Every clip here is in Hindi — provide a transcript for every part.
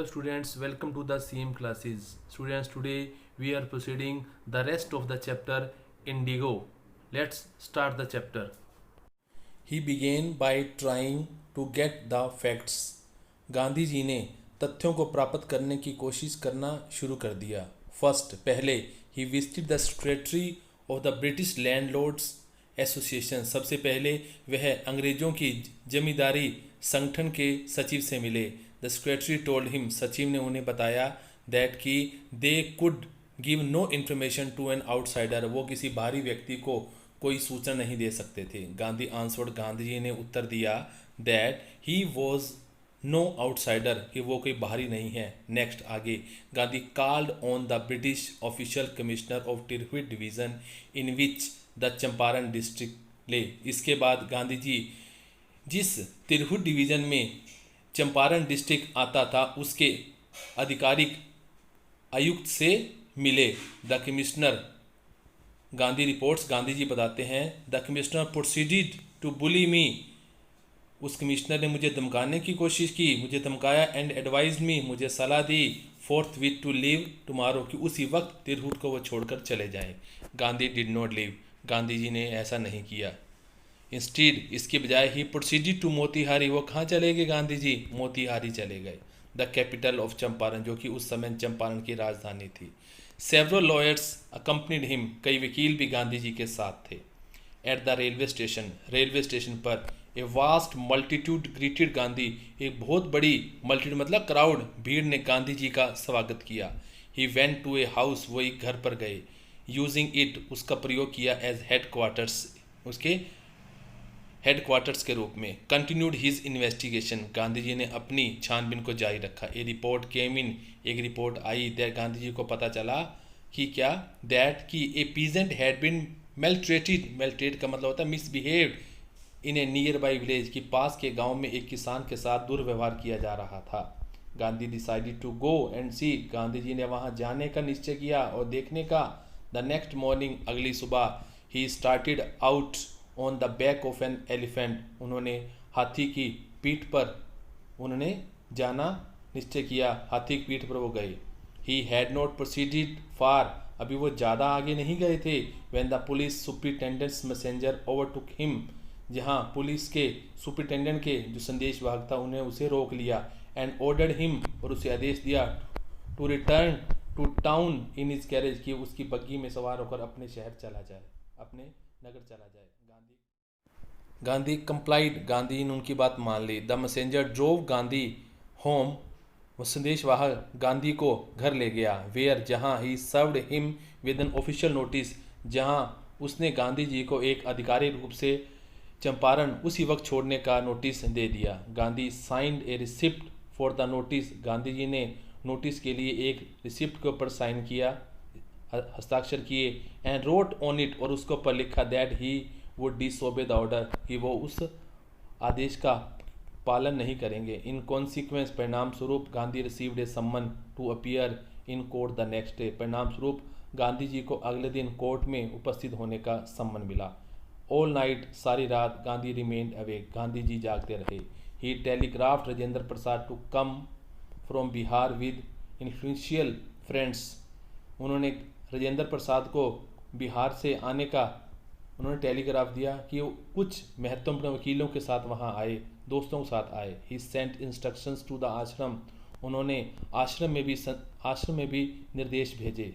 students, welcome to the same classes. Students, today we are proceeding the rest of the chapter Indigo. Let's start the chapter. He began by trying to get the facts. Gandhi ji ने तथ्यों को प्राप्त करने की कोशिश करना शुरू कर दिया. फर्स्ट, पहले he visited the secretary of the British landlords association. सबसे पहले वह अंग्रेजों की जमींदारी संगठन के सचिव से मिले. द सेक्रेटरी टोल्ड हिम, सचिव ने उन्हें बताया दैट कि they could give no information to an outsider. वो किसी बाहरी व्यक्ति को कोई सूचना नहीं दे सकते थे. गांधी आंसर्ड, गांधी जी ने उत्तर दिया that he was no outsider, कि वो कोई बाहरी नहीं है. नेक्स्ट आगे, Gandhi called on the British official commissioner of Tirhut division in which the Champaran district lay. इसके बाद गांधी जी जिस तिरहुत डिवीज़न में चंपारण डिस्ट्रिक्ट आता था उसके आधिकारिक आयुक्त से मिले. The commissioner, Gandhi reports, Gandhi ji बताते हैं, the commissioner proceeded to bully me. उस कमिश्नर ने मुझे धमकाने की कोशिश की, मुझे धमकाया. एंड एडवाइज मी, मुझे सलाह दी. Forthwith to leave tomorrow, कि उसी वक्त तिरहुत को वो छोड़कर चले जाएं. Gandhi did not leave, Gandhi ji ने ऐसा नहीं किया. इंस्टीड, इसके बजाय ही प्रोसीडेड टू मोतीहारी. वो कहाँ चले गए गांधी जी? मोतीहारी चले गए. द कैपिटल ऑफ चंपारण, जो कि उस समय चंपारण की राजधानी थी. सेवरल लॉयर्स अकम्पनीड हिम, कई वकील भी गांधी जी के साथ थे. At the railway station, railway station पर a vast multitude greeted Gandhi, एक बहुत बड़ी मल्टीट्यूड मतलब क्राउड, भीड़ ने गांधी जी का स्वागत किया. He went to a house, वो एक घर पर गए. यूजिंग इट, उसका प्रयोग किया. एज हेड क्वार्टर्स, उसके हेड क्वार्टर्स के रूप में. Continued his investigation, Gandhi ji ने अपनी छानबीन को जारी रखा. ए रिपोर्ट केम इन, एक report I. That, Gandhi ji को पता चला कि क्या, दैट कि ए पीजेंट हैड बिन मेल्ट्रेटेड. मेल्ट्रेट का मतलब होता है misbehaved in A near by village, कि पास के गांव में एक किसान के साथ दुर्व्यवहार किया जा रहा था. Gandhi decided to go and see, Gandhi ji ने वहां जाने का निश्चय किया और देखने का. द नेक्स्ट मॉर्निंग, अगली सुबह, he started out on the back of an elephant. उन्होंने हाथी की पीठ पर उन्होंने जाना निश्चय किया. हाथी की पीठ पर वो गए. ही हैड नॉट प्रोसीडेड फार, अभी वो ज़्यादा आगे नहीं गए थे. When the police superintendents messenger overtook him, जहाँ पुलिस के सुपरिटेंडेंट के जो संदेश वाहक था उन्हें उसे रोक लिया. एंड ऑर्डर्ड हिम, और उसे आदेश दिया, to return to town in his carriage, कि उसकी बग्गी में सवार होकर अपने शहर चला जाए, अपने नगर चला जाए. गांधी कंप्लाइड, गांधी ने उनकी बात मान ली. The messenger drove Gandhi home, वो संदेशवाहक गांधी को घर ले गया. वेयर, जहां he served him with an official notice, जहां उसने गांधी जी को एक आधिकारिक रूप से चंपारण उसी वक्त छोड़ने का नोटिस दे दिया. Gandhi signed a receipt for the notice, Gandhi ji ने नोटिस के लिए एक रिसिप्ट के ऊपर साइन किया, हस्ताक्षर किए. एंड रोट ऑन इट, और उसके ऊपर लिखा that he would disobey the order, कि वो उस आदेश का पालन नहीं करेंगे. इन कॉन्सिक्वेंस, परिणाम स्वरूप, Gandhi received a summon to appear in court the next day. परिणाम स्वरूप गांधी जी को अगले दिन कोर्ट में उपस्थित होने का सम्मन मिला. ऑल नाइट, सारी रात, गांधी रिमेन्ड अवेक, गांधी जी जागते रहे. He telegraphed Rajendra Prasad to come from Bihar with influential friends. उन्होंने राजेंद्र प्रसाद को बिहार से आने का उन्होंने टेलीग्राफ दिया कि वो कुछ महत्वपूर्ण वकीलों के साथ वहाँ आए, दोस्तों के साथ आए. He sent instructions to the ashram, उन्होंने आश्रम में भी निर्देश भेजे.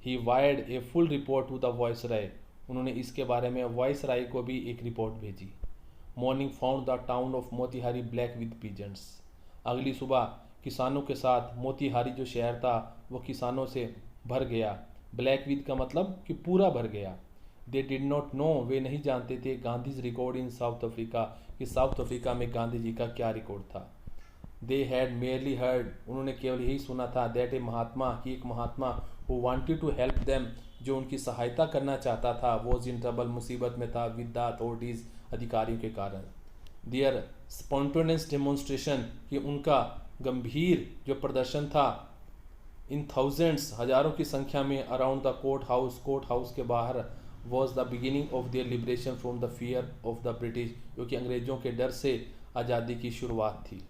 He wired a full report to the viceroy, उन्होंने इसके बारे में वॉइसराय को भी एक रिपोर्ट भेजी. Morning found the town of Motihari black with peasants, अगली सुबह किसानों के साथ मोतीहारी जो शहर था वो किसानों से भर गया. ब्लैक विद का मतलब कि पूरा भर गया. दे डिड नॉट नो, वे नहीं जानते थे, Gandhi's record in south Africa, कि साउथ अफ्रीका में गांधी जी का क्या रिकॉर्ड था. दे हैड मेयरली हर्ड, उन्होंने केवल यही सुना था, दैट ए महात्मा, कि एक महात्मा who wanted to help them, जो उनकी सहायता करना चाहता था, वॉज इन ट्रबल, मुसीबत में था, विद द अथॉरिटीज, अधिकारियों के कारण. देयर स्पॉन्टेनियस डेमोन्स्ट्रेशन, कि उनका गंभीर जो प्रदर्शन था, इन थाउजेंड्स, हजारों की संख्या में, अराउंड द कोर्ट हाउस के बाहर, was the beginning of their liberation from the fear of the British, जो कि अंग्रेजों के डर से आज़ादी की शुरुआत थी.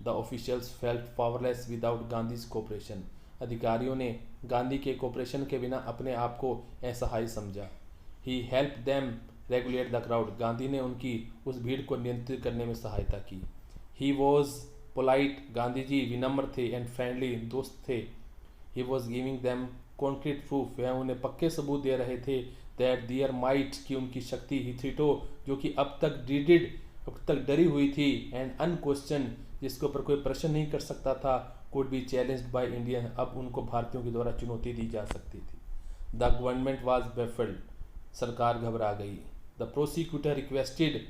The officials felt powerless without Gandhi's cooperation. अधिकारियों ने गांधी के कोऑपरेशन के बिना अपने आप को असहाय समझा। He help them regulate the crowd. Gandhi ने उनकी उस भीड़ को नियंत्रित करने में सहायता की। He was polite. Gandhi ji विनम्र थे एंड फ्रेंडली, दोस्त थे। He was giving them concrete proof. वह उन्हें पक्के सबूत दे रहे थे दैट दियर माइट, की उनकी शक्ति, हिथ्रिटो जो कि अब तक डरी हुई थी, एंड अनक्वेश्चन जिसके ऊपर कोई प्रश्न नहीं कर सकता था, could be challenged by Indian, अब उनको भारतीयों के द्वारा चुनौती दी जा सकती थी। The government was baffled. सरकार घबरा गई। द प्रोसिक्यूटर रिक्वेस्टेड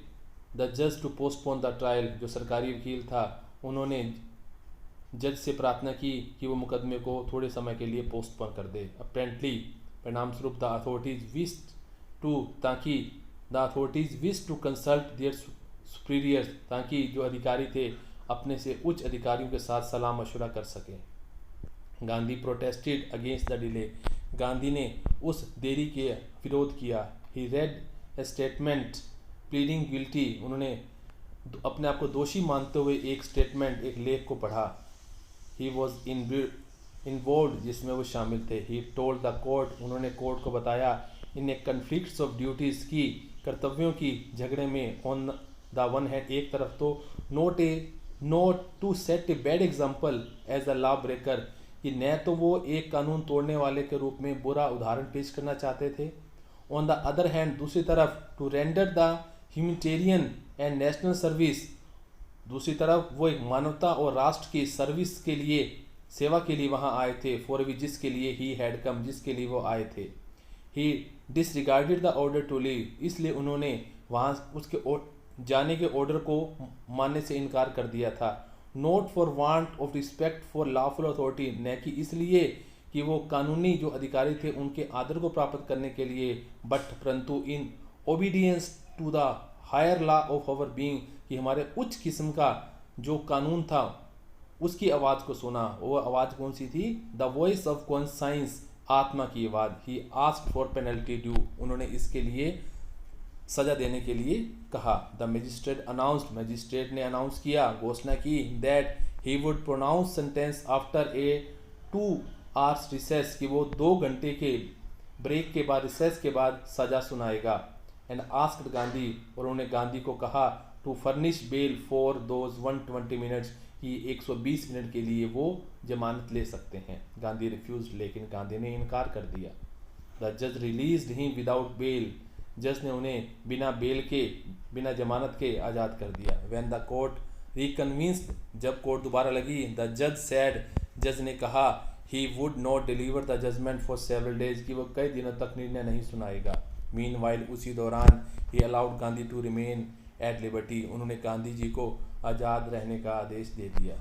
द जज टू पोस्टपोन द ट्रायल। जो सरकारी वकील था उन्होंने जज से प्रार्थना की कि वो मुकदमे को थोड़े समय के लिए पोस्टपोन कर दे। अपेरेंटली परिणाम स्वरूप the authorities wish to consult their superiors, ताकि जो अधिकारी थे अपने से उच्च अधिकारियों के साथ सलाह मशवरा कर सकें। Gandhi protested against the delay. Gandhi ने उस देरी के विरोध किया। He read a statement pleading guilty. उन्होंने अपने आप को दोषी मानते हुए एक स्टेटमेंट, एक लेख को पढ़ा। ही वॉज इन्वॉल्व, जिसमें वो शामिल थे। He told the court. उन्होंने कोर्ट को बताया इन ए कन्फ्लिक्ट्स ऑफ ड्यूटीज़ की, कर्तव्यों की झगड़े में। ऑन द वन हैंड, एक तरफ तो not to set a bad example as a law breaker, कि न तो वो एक कानून तोड़ने वाले के रूप में बुरा उदाहरण पेश करना चाहते थे। ऑन द अदर हैंड, दूसरी तरफ to render the humanitarian and national service, दूसरी तरफ वो एक मानवता और राष्ट्र की सर्विस के लिए, सेवा के लिए वहाँ आए थे। फॉर विच, जिसके लिए ही हैड कम, जिसके लिए वो आए थे। He disregarded the order to leave, इसलिए उन्होंने वहाँ उसके जाने के ऑर्डर को मानने से इनकार कर दिया था। Not for want of respect for lawful authority, न कि इसलिए कि वो कानूनी जो अधिकारी थे उनके आदर को प्राप्त करने के लिए, बट परंतु in obedience to the higher law of our being, कि हमारे उच्च किस्म का जो कानून था उसकी आवाज़ को सुना। वो आवाज़ कौन सी थी? द वॉइस ऑफ कॉन्साइंस, आत्मा की आवाज़। He asked for penalty due, उन्होंने इसके लिए सजा देने के लिए कहा। द मजिस्ट्रेट अनाउंस्ड, मजिस्ट्रेट ने अनाउंस किया, घोषणा की, that he would pronounce sentence after a 2 hours recess, कि वो 2 घंटे के ब्रेक के बाद, रिसेस के बाद सजा सुनाएगा। एंड आस्क्ड गांधी, और उन्होंने गांधी को कहा, to furnish bail for those 120 minutes, कि 120 मिनट के लिए वो जमानत ले सकते हैं। गांधी रिफ्यूज, लेकिन गांधी ने इनकार कर दिया। द जज रिलीज्ड हिम विदाउट बेल, जज ने उन्हें बिना बेल के, बिना जमानत के आज़ाद कर दिया। व्हेन द कोर्ट रिकन्विंस्ड, जब कोर्ट दोबारा लगी, द जज सैड, जज ने कहा, he would not deliver the judgment for several days, कि वो कई दिनों तक निर्णय नहीं सुनाएगा। मीनवाइल, उसी दौरान, he allowed Gandhi to remain at liberty, उन्होंने गांधी जी को आज़ाद रहने का आदेश दे दिया।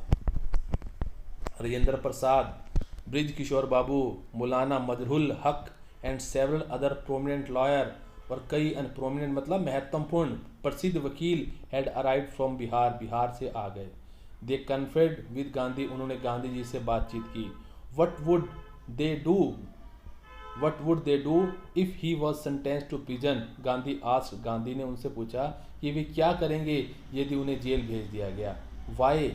राजेंद्र प्रसाद, ब्रिज किशोर बाबू, मौलाना मजरुल हक and several other prominent lawyer, और कई अन्य प्रोमिनेंट मतलब महत्वपूर्ण प्रसिद्ध वकील had arrived from Bihar, Bihar से आ गए। दे कन्फर्ड विद गांधी, उन्होंने गांधी जी से बातचीत की। What would they do if he was sentence to prison, Gandhi asked, Gandhi ने उनसे पूछा कि वे क्या करेंगे यदि उन्हें जेल भेज दिया गया। Why,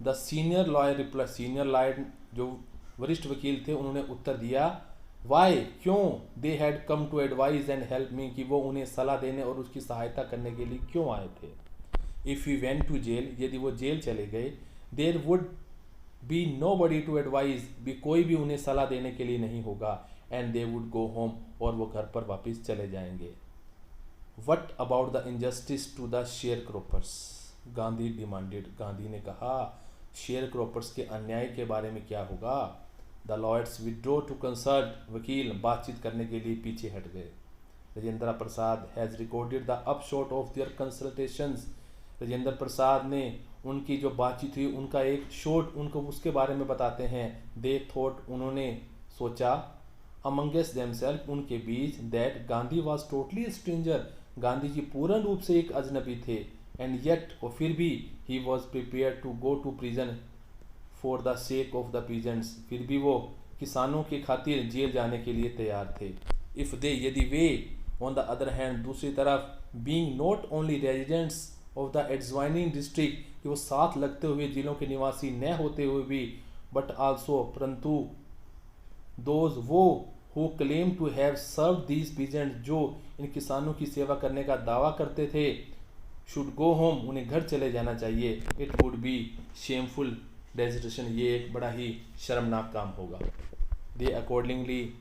the senior lawyer reply, senior lawyer जो वरिष्ठ वकील थे उन्होंने उत्तर दिया, वाई, क्यों, they had come to advise and help me, कि वो उन्हें सलाह देने और उसकी सहायता करने के लिए क्यों आए थे। If he went to jail, यदि वो जेल चले गए, there would be nobody to advise, भी कोई भी उन्हें सलाह देने के लिए नहीं होगा। And they would go home, और वो घर पर वापस चले जाएंगे। What about the injustice to the sharecroppers, Gandhi demanded, Gandhi ने कहा, शेयर क्रॉपर्स के अन्याय के बारे में क्या होगा। The lawyers withdraw to consult, वकील बातचीत करने के लिए पीछे हट गए। Rajendra Prasad has recorded the upshot of their consultations, Rajendra Prasad ने उनकी जो बातचीत हुई उनका एक शॉर्ट उनको उसके बारे में बताते हैं। दे थॉट, उन्होंने सोचा, अमंगेस्ट देमसेल्फ, उनके बीच, that Gandhi was totally stranger, Gandhi ji पूर्ण रूप से एक अजनबी थे। एंड येट, और फिर भी, he was prepare to go to prison for the sake of the peasants, फिर भी वो किसानों की खातिर जेल जाने के लिए तैयार थे। इफ़ दे, यदि वे, ऑन द अदर हैंड, दूसरी तरफ, being not only residents of the adjoining district, कि वो साथ लगते हुए जिलों के निवासी न होते हुए भी बट आल्सो परंतु दोज वो who claim to have serve these peasant जो इन किसानों की सेवा करने का दावा करते थे शुड गो होम उन्हें घर चले जाना चाहिए। It would be shameful desertion ये एक बड़ा ही शर्मनाक काम होगा। They accordingly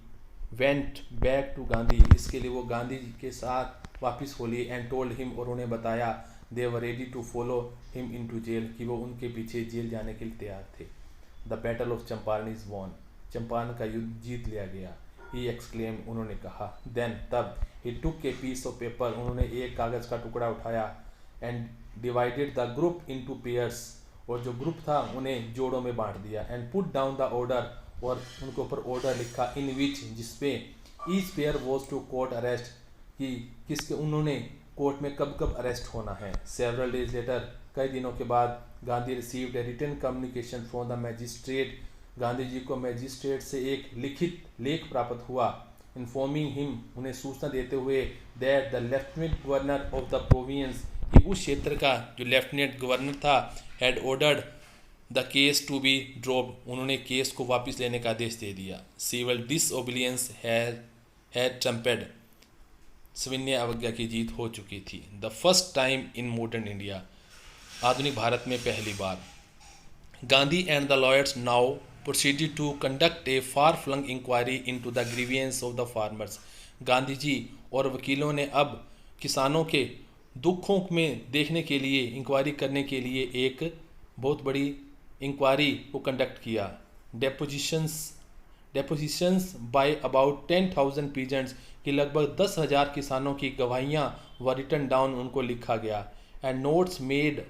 went back to Gandhi इसके लिए वो गांधी जी के साथ वापस हो लिए एंड टोल्ड हिम और उन्हें बताया they were ready to follow him into jail कि वो उनके पीछे जेल जाने के लिए तैयार थे। The battle of Champaran is won Champaran का युद्ध जीत लिया गया। ही एक्सक्लेम उन्होंने कहा। देन तब he took a piece of paper उन्होंने एक कागज़ का टुकड़ा उठाया and divided the group into pairs और जो ग्रुप था उन्हें जोड़ों में बांट दिया and put down the order और उनके ऊपर ऑर्डर लिखा इन विच जिसपे each pair was to court arrest कि किसके उन्होंने कोर्ट में कब कब अरेस्ट होना है। सेवरल डेज लेटर कई दिनों के बाद Gandhi received a written communication from the magistrate Gandhi ji को मैजिस्ट्रेट से एक लिखित लेख प्राप्त हुआ इन्फॉर्मिंग हिम उन्हें सूचना देते हुए that the lieutenant governor of the province कि उस क्षेत्र का जो लेफ्टिनेंट गवर्नर था had ordered the case to be dropped उन्होंने केस को वापस लेने का आदेश दे दिया। सिविल डिसओबीडियंस हैड ट्रम्पेड सविनय अवज्ञा की जीत हो चुकी थी। The first time in modern India आधुनिक भारत में पहली बार Gandhi and the lawyers now proceeded to conduct a far-flung inquiry into the grievance of the farmers। Gandhi ji और वकीलों ने अब किसानों के दुखों में देखने के लिए इंक्वायरी करने के लिए एक बहुत बड़ी इंक्वायरी को कंडक्ट किया। डेपोजिशंस बाय अबाउट 10,000 पीजेंट्स की लगभग 10,000 किसानों की गवाहियाँ व रिटन डाउन उनको लिखा गया एंड नोट्स मेड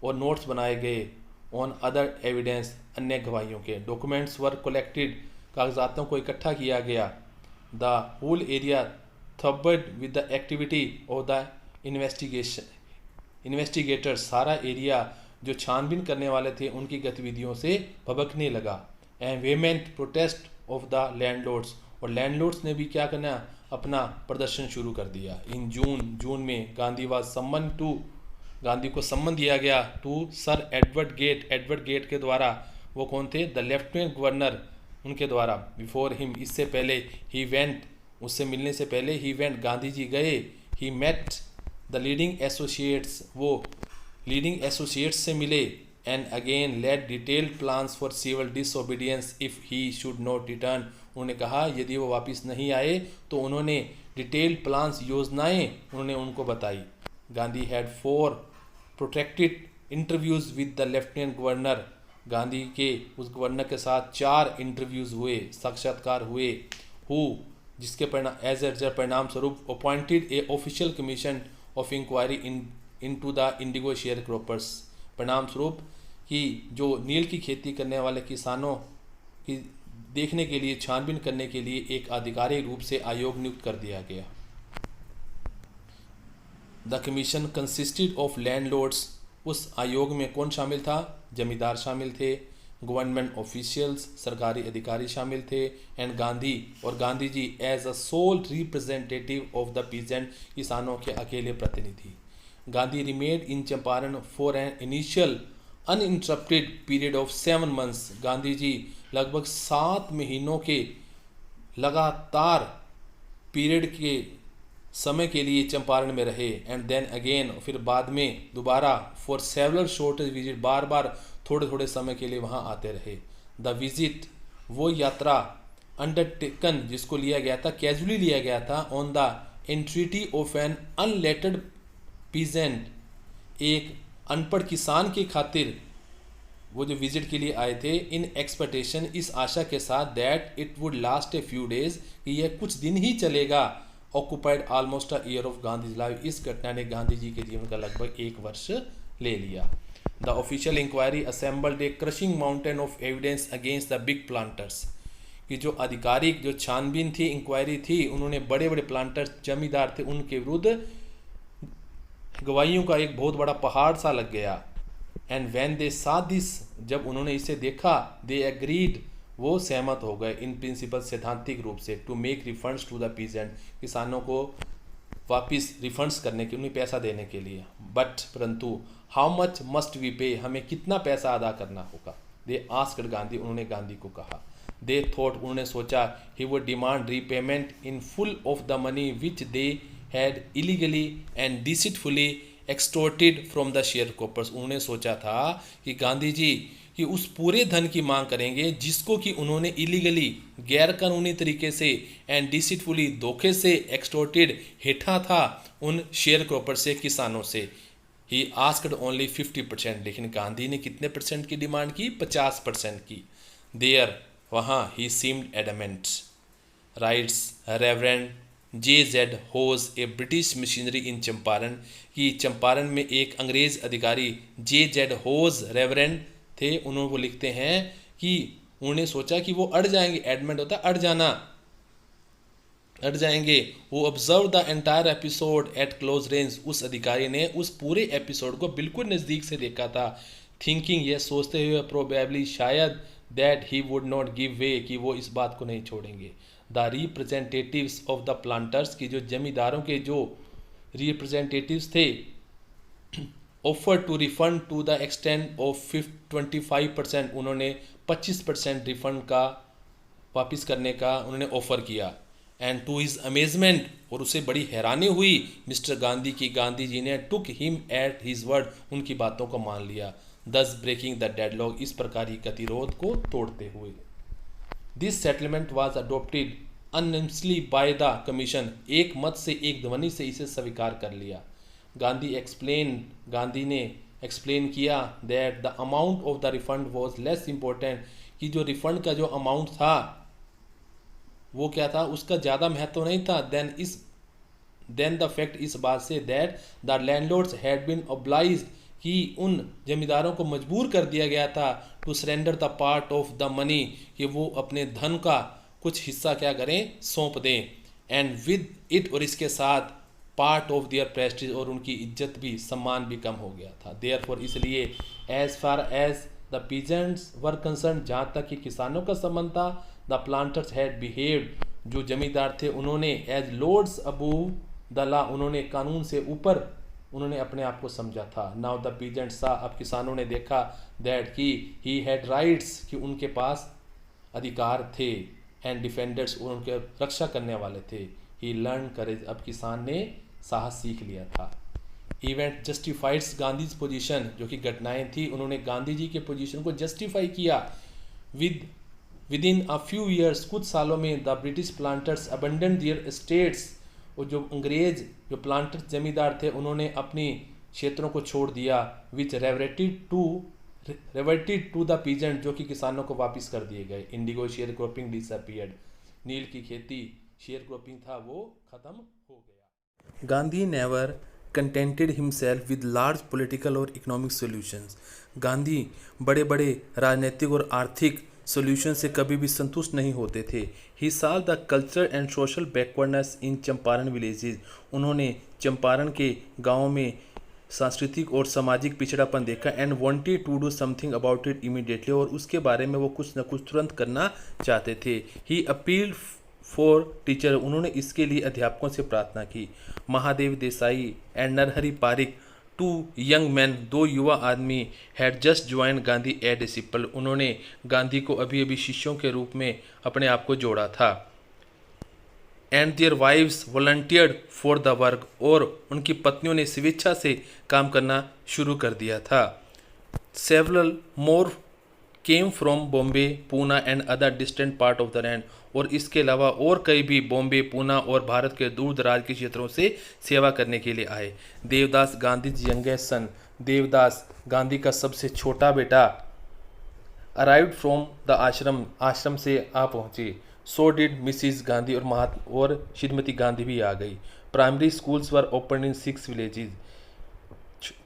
और नोट्स बनाए गए ऑन अदर एविडेंस अन्य गवाहियों के डॉक्यूमेंट्स वर कलेक्टेड कागजातों को इकट्ठा किया गया। The whole area throbbed with the activity of the investigators सारा एरिया जो छानबीन करने वाले थे उनकी गतिविधियों से भभकने लगा। And vehement protest of the landlords और लैंडलॉर्ड्स ने भी क्या करना अपना प्रदर्शन शुरू कर दिया। इन जून में गांधी को सम्मन दिया गया टू सर एडवर्ड गेट के द्वारा वो कौन थे द लेफ्टिनेंट गवर्नर उनके द्वारा बिफोर हिम इससे पहले ही वेंट उससे मिलने से पहले ही वेंट गांधी जी गए he met the leading associates वो लीडिंग एसोसिएट्स से मिले and again laid detailed plans for civil disobedience if he should not return उन्होंने कहा यदि वो वापस नहीं आए तो उन्होंने डिटेल्ड प्लान्स योजनाएं उन्होंने उनको बताई। Gandhi had 4 protected interviews with the lieutenant governor Gandhi के उस गवर्नर के साथ 4 इंटरव्यूज़ हुए साक्षात्कार हुए हु जिसके परिणाम स्वरूप appointed a official commission of inquiry into the indigo sharecroppers परिणाम स्वरूप कि जो नील की खेती करने वाले किसानों की देखने के लिए छानबीन करने के लिए एक आधिकारिक रूप से आयोग नियुक्त कर दिया गया। The commission consisted of landlords उस आयोग में कौन शामिल था जमींदार शामिल थे गवर्नमेंट ऑफिशियल्स सरकारी अधिकारी शामिल थे and Gandhi ji as a sole representative of the peasant किसानों के अकेले प्रतिनिधि। Gandhi remained in Champaran for an initial uninterrupted period of 7 months Gandhi ji लगभग 7 महीनों के लगातार पीरियड के समय के लिए चंपारण में रहे एंड देन अगेन फिर बाद में दोबारा फॉर सेवरल शॉर्ट विजिट बार बार थोड़े थोड़े समय के लिए वहाँ आते रहे। द विजिट वो यात्रा अंडरटेकन जिसको लिया गया था कैजुअली लिया गया था on the entreaty of an unlettered peasant एक अनपढ़ किसान की खातिर वो जो विजिट के लिए आए थे इन एक्सपेक्टेशन इस आशा के साथ that it would last a few days कि यह कुछ दिन ही चलेगा। Occupied almost a year of Gandhi life इस घटना ने गांधी जी के जीवन का लगभग 1 वर्ष ले लिया। The official inquiry assembled a crushing mountain of evidence against the big planters कि जो आधिकारिक जो छानबीन थी इंक्वायरी थी उन्होंने बड़े बड़े प्लांटर्स जमींदार थे उनके विरुद्ध गवाहियों का एक बहुत बड़ा पहाड़ सा लग गया। एंड व्हेन दे सा दिस जब उन्होंने इसे देखा दे एग्रीड वो सहमत हो गए इन प्रिंसिपल सैद्धांतिक रूप से to make refunds to the peasant किसानों को वापस रिफंड्स करने के, उन्हें पैसा देने के लिए। परंतु हाउ मच मस्ट वी पे, हमें कितना पैसा अदा करना होगा। दे आस्क्ड गांधी, उन्होंने गांधी को कहा। दे थॉट, उन्होंने सोचा, he would demand repayment in full of the money which they had illegally and deceitfully extorted from the sharecroppers. उन्होंने सोचा था कि गांधी जी कि उस पूरे धन की मांग करेंगे जिसको कि उन्होंने इलीगली, गैर कानूनी तरीके से एंड डिसीटफुली, धोखे से एक्सटोर्टेड, हेठा था उन शेयर क्रॉपर से, किसानों से। ही आस्क्ड ओनली 50%, लेकिन गांधी ने कितने परसेंट की डिमांड की? 50% की। देयर, वहाँ, he seemed adamant, writes Reverend J.Z. Hodge a British missionary in Champaran, कि चंपारण में एक अंग्रेज अधिकारी J.Z. होज रेवरेंड थे। उन्होंने वो लिखते हैं कि उन्होंने सोचा कि वो अड़ जाएंगे, एडमेंट होता है अड़ जाना, अड़ जाएंगे। वो observe the entire episode eight close range, उस अधिकारी ने उस पूरे एपिसोड को बिल्कुल नज़दीक से देखा था। थिंकिंग, ये सोचते हुए, प्रोबेबली, शायद, that he would not give way, कि वो इस बात को नहीं छोड़ेंगे। The representatives of the planters, की जो जमींदारों के जो रिप्रेजेंटेटिव्स थे, offer to refund to the extent of 25%, उन्होंने 25% रिफंड का, वापस करने का उन्होंने ऑफर किया। एंड टू हिज अमेजमेंट, और उसे बड़ी हैरानी हुई मिस्टर गांधी की, गांधी जी ने took him at his word, उनकी बातों को मान लिया। दस ब्रेकिंग द डेडलॉक, इस प्रकार ही गतिरोध को तोड़ते हुए। This settlement was adopted unanimously by the commission, एक मत से, एक ध्वनि से इसे स्वीकार कर लिया। गांधी ने एक्सप्लेन किया that the amount of the refund was less important, कि जो रिफंड का जो अमाउंट था वो क्या था, उसका ज़्यादा महत्व नहीं था देन द फैक्ट, इस बात से, that the landlords had been obliged, कि उन जमींदारों को मजबूर कर दिया गया था to surrender the part of the money, कि वो अपने धन का कुछ हिस्सा क्या करें, सौंप दें। एंड विद इट, और इसके साथ, पार्ट ऑफ देयर प्रेस्टीज, और उनकी इज्जत भी, सम्मान भी कम हो गया था। देयरफॉर, इसलिए, as far as the peasants were concerned, जहाँ तक कि किसानों का संबंध था, द प्लांटर्स हैड बिहेव्ड, जो जमींदार थे उन्होंने, as lords above the law, उन्होंने कानून से ऊपर उन्होंने अपने आप को समझा था। नाउ द पीजेंट्स सा, अब किसानों ने देखा, दैट कि ही हैड राइट्स, कि उनके पास अधिकार थे, एंड डिफेंडर्स, और उनके रक्षा करने वाले थे। ही लर्न करेज, अब किसान ने साहस सीख लिया था। इवेंट जस्टिफाइड्स गांधीज पोजीशन, जो कि घटनाएं थी, उन्होंने गांधी जी के पोजीशन को जस्टिफाई किया। विदिन अ फ्यू ईयर्स, कुछ सालों में, the British planters abandon their estates, और जो अंग्रेज जो प्लांटर्स जमींदार थे उन्होंने अपनी क्षेत्रों को छोड़ दिया। विच रेवर्टेड टू द पीजेंट, जो कि किसानों को वापस कर दिए गए। इंडिगो शेयर क्रॉपिंग डिसअपीयर्ड, नील की खेती, शेयर क्रॉपिंग था, वो खत्म हो गया। Gandhi never contented himself with large political और इकोनॉमिक सॉल्यूशंस, गांधी बड़े बड़े राजनीतिक और आर्थिक सॉल्यूशन से कभी भी संतुष्ट नहीं होते थे। He saw the culture and social backwardness in Champaran villages, उन्होंने चंपारण के गाँव में सांस्कृतिक और सामाजिक पिछड़ापन देखा। And wanted to do something about it immediately, और उसके बारे में वो कुछ न कुछ तुरंत करना चाहते थे। ही अपील्ड फॉर टीचर, उन्होंने इसके लिए अध्यापकों से प्रार्थना की। Mahadev Desai and Narhari Parikh, two young man, दो युवा आदमी, had just join Gandhi a disciple, उन्होंने गांधी को अभी अभी शिष्यों के रूप में अपने आप को जोड़ा था। And their wives volunteered for the work, और उनकी पत्नियों ने स्वेच्छा से काम करना शुरू कर दिया था। Several more came from Bombay, Poona and other distant part of the land, और इसके अलावा और कई भी बॉम्बे, पूना और भारत के दूर दराज के क्षेत्रों से सेवा करने के लिए आए। देवदास गांधी यंगेस्ट सन, देवदास गांधी का सबसे छोटा बेटा, अराइव्ड फ्रॉम द आश्रम, आश्रम से आ पहुँचे। सो डिड मिसिज गांधी, और श्रीमती गांधी भी आ गई। Primary schools were open in 6 villages,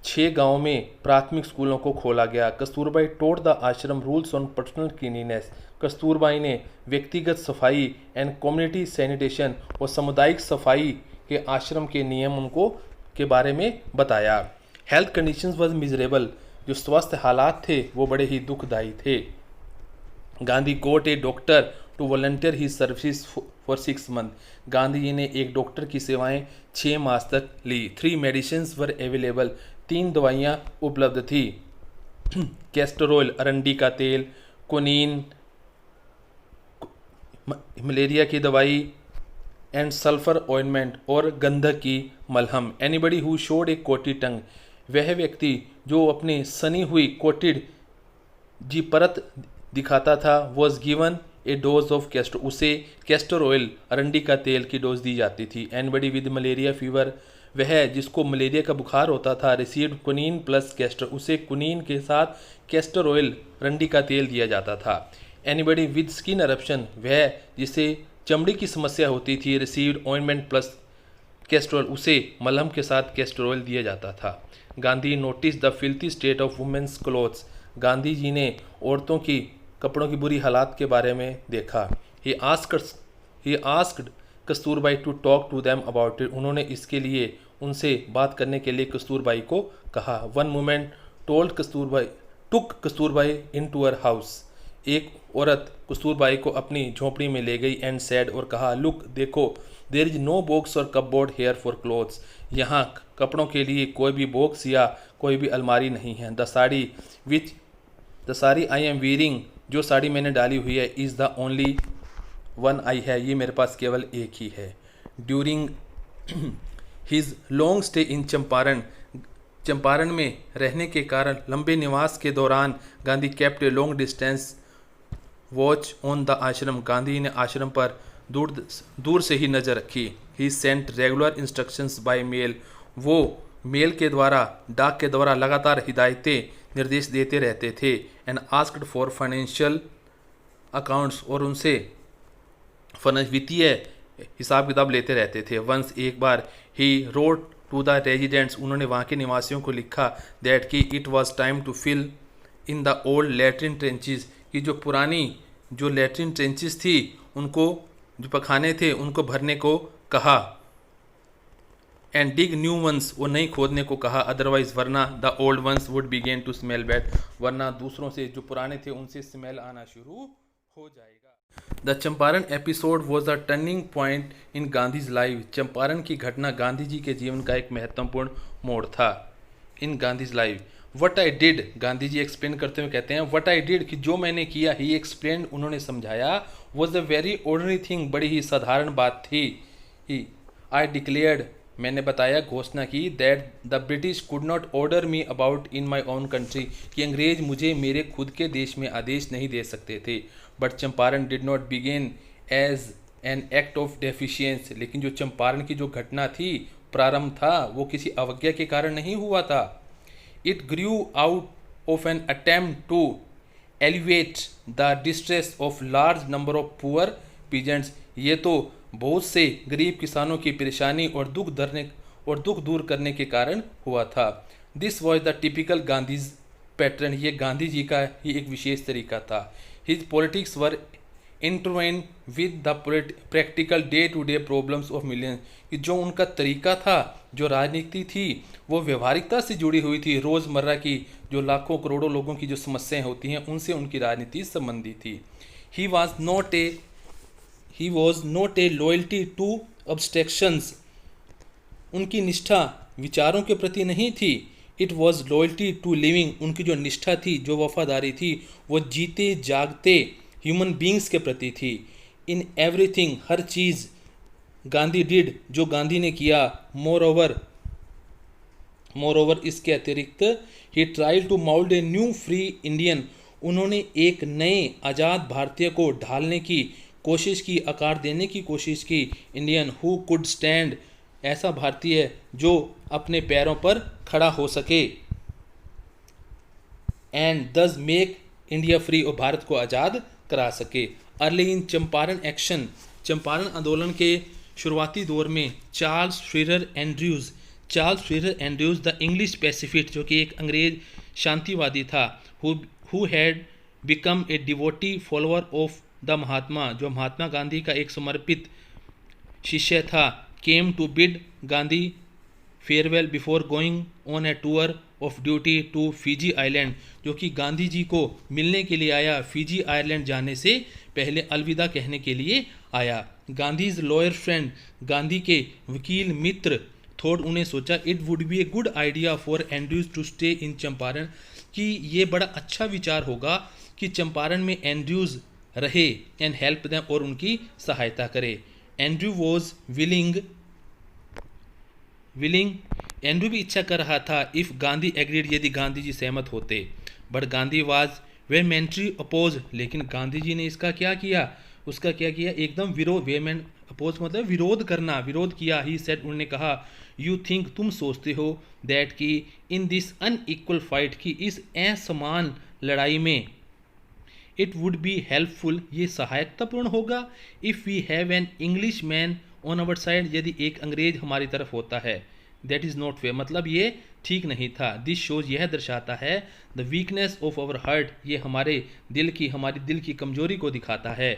6 गाँव में प्राथमिक स्कूलों को खोला गया। कस्तूरबाई टोट द आश्रम rules on personal cleanliness, Kasturbai ने व्यक्तिगत सफाई एंड कम्युनिटी सैनिटेशन, और सामुदायिक सफाई के आश्रम के नियम उनको के बारे में बताया। हेल्थ कंडीशंस वाज मिजरेबल, जो स्वास्थ्य हालात थे वो बड़े ही दुखदायी थे। Gandhi got a doctor to volunteer his service for 6 months. Gandhi ji ने एक डॉक्टर की सेवाएं 6 मास तक ली. 3 मेडिसिन्स वर अवेलेबल. 3 दवाइयाँ उपलब्ध थी. कैस्टर ऑयल अरंडी का तेल, क्विनीन मलेरिया की दवाई, एंड सल्फर ऑइंटमेंट और गंधक की मलहम. Anybody who showed A coated टंग, वह व्यक्ति जो अपनी सनी हुई कोटेड जी परत दिखाता था, was given A dose of castor, उसे कैस्टर ऑयल अरंडी का तेल की डोज दी जाती थी. एनीबडी विद मलेरिया फीवर, वह जिसको मलेरिया का बुखार होता था, रिसीव्ड क्विनीन प्लस कैस्टर, उसे क्विनीन के साथ कैस्टर ऑयल अरंडी का तेल दिया जाता था. एनीबडी विद स्किन eruption, वह जिसे चमड़ी की समस्या होती थी, received ointment plus castor oil, उसे मलहम के साथ कैस्टर ऑयल दिया जाता था. Gandhi notice the filthy state of women's clothes, Gandhi ji ने औरतों की कपड़ों की बुरी हालात के बारे में देखा. He asked Kasturbai to talk to them about it, उन्होंने इसके लिए उनसे बात करने के लिए कस्तूरबाई को कहा. One women took Kasturbai into her house, एक औरत कस्तूरबाई को अपनी झोंपड़ी में ले गई. एंड सैड, और कहा, लुक देखो, देयर इज नो बॉक्स और कपबोर्ड हेयर फॉर क्लोथ्स, यहाँ कपड़ों के लिए कोई भी बॉक्स या कोई भी अलमारी नहीं है. The sari I am wearing, जो साड़ी मैंने डाली हुई है, इज़ द ओनली वन आई है, ये मेरे पास केवल एक ही है. During his long stay in Champaran में रहने के कारण लंबे निवास के दौरान Gandhi kept a long distance watch on the आश्रम, गांधी ने आश्रम पर दूर से ही नज़र रखी. He sent regular instructions by mail, वो मेल के द्वारा, डाक के द्वारा लगातार हिदायतें निर्देश देते रहते थे. And asked for financial accounts, और उनसे वित्तीय हिसाब किताब लेते रहते थे. वंस, एक बार, he wrote to the residents, उन्होंने वहाँ के निवासियों को लिखा, दैट कि it was time to fill in the old latrine trenches, कि जो पुरानी जो लैट्रिन ट्रेंचेस थी, उनको जो पखाने थे उनको भरने को कहा. एंड डिग न्यू वंस, वो नई खोदने को कहा. अदरवाइज, वरना the old ones would begin to smell bad, वरना दूसरों से जो पुराने थे उनसे स्मेल आना शुरू हो जाएगा. The Champaran episode was the turning point in Gandhi's life, Champaran की घटना गांधी जी के जीवन का एक महत्वपूर्ण मोड़ था. In Gandhi's life, what I did, Gandhi ji explain करते हुए कहते हैं, वट आई डिड, कि जो मैंने किया, ही एक्सप्लेन, उन्होंने समझाया, was a very ordinary thing, बड़ी ही साधारण बात थी. आई डिक्लेयर्ड, मैंने बताया, घोषणा की, that the British could not order me about in my own country, कि अंग्रेज मुझे मेरे खुद के देश में आदेश नहीं दे सकते थे. But Champaran did not begin as an act of defiance, लेकिन जो चंपारण की जो घटना थी, प्रारंभ था, वो किसी अवज्ञा के कारण नहीं हुआ था. It grew out of an attempt to alleviate the distress of large number of poor peasants, ये तो बहुत से गरीब किसानों की परेशानी और दुख दूर करने के कारण हुआ था. This was the typical Gandhi's pattern, ये गांधी जी का ही एक विशेष तरीका था. His politics were intervene with the practical day to day problems of millions, कि जो उनका तरीका था, जो राजनीति थी, वो व्यवहारिकता से जुड़ी हुई थी. रोज़मर्रा की जो लाखों करोड़ों लोगों की जो समस्याएं होती हैं, उनसे उनकी राजनीति संबंधी थी. He was not a loyalty to abstractions, उनकी निष्ठा विचारों के प्रति नहीं थी. It was loyalty to living, उनकी जो निष्ठा थी, जो वफादारी थी, वो जीते जागते ह्यूमन बींग्स के प्रति थी. इन एवरीथिंग, हर चीज़, गांधी डिड, जो गांधी ने किया. मोर ओवर इसके अतिरिक्त, he tried to mould a new free Indian, उन्होंने एक नए आज़ाद भारतीय को ढालने की कोशिश की, आकार देने की कोशिश की. इंडियन हु कुड स्टैंड, ऐसा भारतीय जो अपने पैरों पर खड़ा हो सके. एंड दस मेक इंडिया फ्री, और भारत को आज़ाद करा सके. Early in Champaran action, Champaran आंदोलन के शुरुआती दौर में Charles Freer Andrews the English pacifist, जो कि एक अंग्रेज शांतिवादी था, who had become a devoted follower of the Mahatma, जो महात्मा गांधी का एक समर्पित शिष्य था, came to bid Gandhi farewell before going on a tour of duty to Fiji island, जो कि गांधी जी को मिलने के लिए आया, फिजी आइलैंड जाने से पहले अलविदा कहने के लिए आया। गांधीज लॉयर फ्रेंड, गांधी के वकील मित्र थॉट, उन्हें सोचा, it would be a good idea for Andrews to stay in Champaran, कि ये बड़ा अच्छा विचार होगा कि चंपारण में एंड्रयूज रहे, एंड हेल्प देम, और उनकी सहायता करे। एंड्रयू वॉज विलिंग, एंड्रयू भी इच्छा कर रहा था, इफ गांधी एग्रीड, यदि गांधी जी सहमत होते, बट गांधी वाज वेहेमेंटली अपोज, लेकिन गांधी जी ने इसका क्या किया, उसका क्या किया, एकदम विरोध, वेहेमेंट अपोज मतलब विरोध करना, विरोध किया। ही सेड, उन्होंने कहा, यू थिंक, तुम सोचते हो, दैट कि इन दिस अनइक्वल फाइट, की इस असमान लड़ाई में, इट वुड बी हेल्पफुल, ये सहायतापूर्ण होगा, if we have an Englishman on our side, यदि एक अंग्रेज हमारी तरफ होता है। दैट इज़ नॉट फेयर, मतलब ये ठीक नहीं था। दिस शोज, यह दर्शाता है, the weakness of our heart, ये हमारी दिल की कमजोरी को दिखाता है।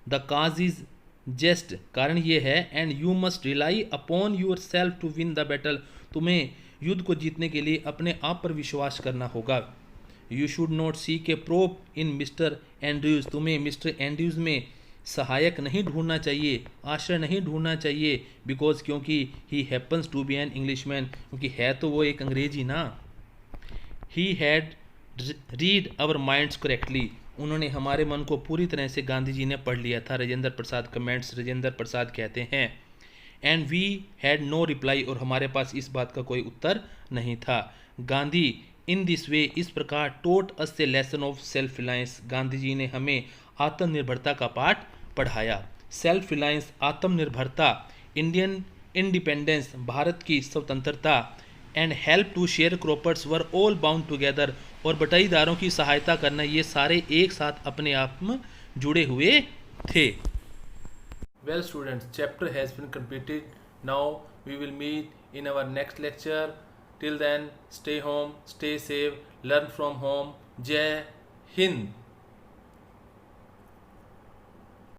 द काज इज जस्ट, कारण ये है, and you must rely upon yourself to win the battle, तुम्हें युद्ध को जीतने के लिए अपने आप पर विश्वास करना होगा। You should not seek A prop in mister Andrews, तुम्हें मिस्टर एंड्रयूज में सहायक नहीं ढूंढना चाहिए, आश्रय नहीं ढूंढना चाहिए, बिकॉज, क्योंकि he happens to be an Englishman, क्योंकि है तो वो एक अंग्रेजी ना। He had read our minds correctly, उन्होंने हमारे मन को पूरी तरह से, गांधी जी ने पढ़ लिया था। राजेंद्र प्रसाद कमेंट्स, राजेंद्र प्रसाद कहते हैं, and we had no reply, और हमारे पास इस बात का कोई उत्तर नहीं था। गांधी इन दिस वे, इस प्रकार, taught us a lesson of self reliance, Gandhi ji ने हमें आत्मनिर्भरता का पाठ पढ़ाया। सेल्फ रिलायंस, आत्मनिर्भरता, इंडियन इंडिपेंडेंस, भारत की स्वतंत्रता, and help to sharecroppers were all bound together, और बटाईदारों की सहायता करना, ये सारे एक साथ अपने आप में जुड़े हुए थे। Well students, chapter has been completed. Now we will meet in our next lecture. Till then, stay home, stay safe, learn from home. Jai Hind.